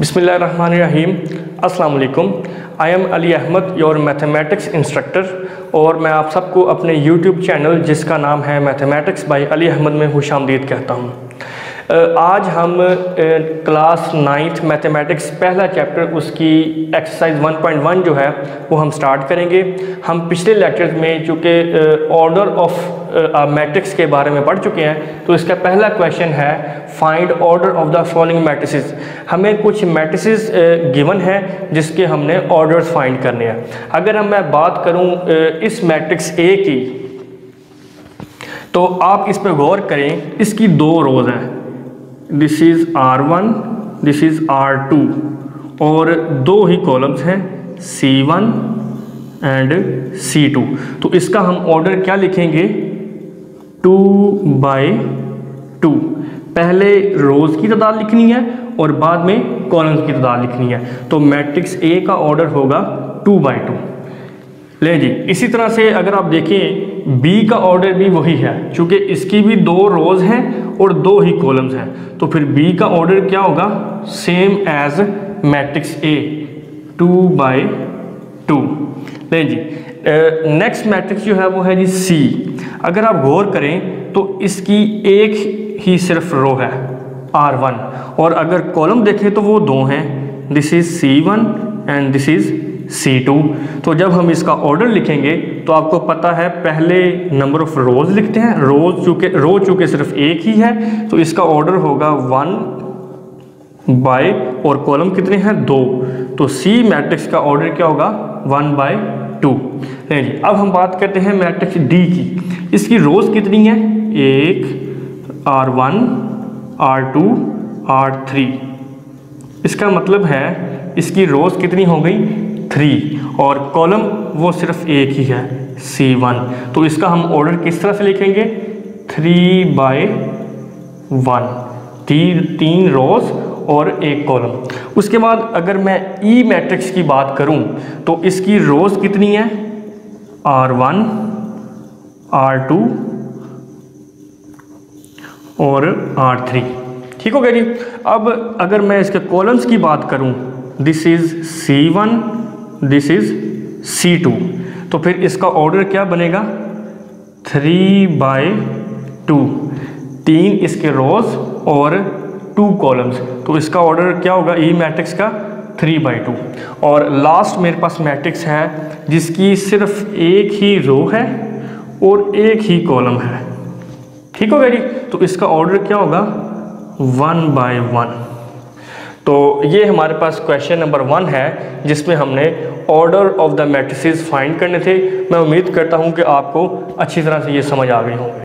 बिस्मिल्लाहिर्रहमानिर्रहीम। अस्सलाम वालेकुम। I am Ali Ahmad, your mathematics instructor, और मैं आप सबको अपने यूट्यूब चैनल जिसका नाम है मैथमेटिक्स बाय अली अहमद में खुशामदीद कहता हूँ। आज हम क्लास 9th मैथमेटिक्स पहला चैप्टर उसकी एक्सरसाइज 1.1 जो है वो हम स्टार्ट करेंगे। हम पिछले लेक्चर्स में चूँकि ऑर्डर ऑफ मैट्रिक्स के बारे में पढ़ चुके हैं, तो इसका पहला क्वेश्चन है find order of the following matrices. हमें कुछ मैट्रिसेस गिवन है जिसके हमने ऑर्डर्स फाइंड करने हैं। अगर मैं बात करूं इस मैट्रिक्स ए की, तो आप इस पर गौर करें। इसकी दो रोज हैं, this is R1, this is R2, और दो ही कॉलम्स हैं C1 एंड C2। तो इसका हम ऑर्डर क्या लिखेंगे? 2/2। पहले रोज की तादाद लिखनी है और बाद में कॉलम्स की तादाद लिखनी है। तो मैट्रिक्स ए का ऑर्डर होगा 2/2। ले जी, इसी तरह से अगर आप देखें बी का ऑर्डर भी वही है, क्योंकि इसकी भी दो रोज हैं और दो ही कॉलम्स हैं। तो फिर बी का ऑर्डर क्या होगा? Same as matrix A, 2/2। ले जी, नेक्स्ट मैट्रिक्स जो है वो है जी सी। अगर आप गौर करें तो इसकी एक ही सिर्फ रो है R1, और अगर कॉलम देखें तो वो दो हैं, this is C1 and this is C2। तो जब हम इसका ऑर्डर लिखेंगे तो आपको पता है पहले नंबर ऑफ रोज लिखते हैं। रो चूँकि सिर्फ एक ही है, तो इसका ऑर्डर होगा 1/, और कॉलम कितने हैं? 2। तो सी मैट्रिक्स का ऑर्डर क्या होगा? 1/2। नहीं जी, अब हम बात करते हैं मैट्रिक्स डी की। इसकी रोज कितनी है? 1, R1, R2, R3। इसका मतलब है इसकी रोज कितनी हो गई? 3, और कॉलम वो सिर्फ एक ही है C1। तो इसका हम ऑर्डर किस तरह से लिखेंगे? 3/1, 3 रोज और एक कॉलम। उसके बाद अगर मैं ई मैट्रिक्स की बात करूं तो इसकी रोज कितनी है? R1, R2 और R3। ठीक हो गया जी। अब अगर मैं इसके कॉलम्स की बात करूं, this is C1, this is C2, तो फिर इसका ऑर्डर क्या बनेगा? 3/2, 3 इसके रोज और 2 कॉलम्स। तो इसका ऑर्डर क्या होगा ई मैट्रिक्स का? 3/2। और लास्ट मेरे पास मैट्रिक्स है जिसकी सिर्फ एक ही रो है और एक ही कॉलम है। ठीक हो गया जी। तो इसका ऑर्डर क्या होगा? 1/1। तो ये हमारे पास क्वेश्चन नंबर 1 है जिसमें हमने order of the matrices find करने थे। मैं उम्मीद करता हूँ कि आपको अच्छी तरह से ये समझ आ गई होंगी।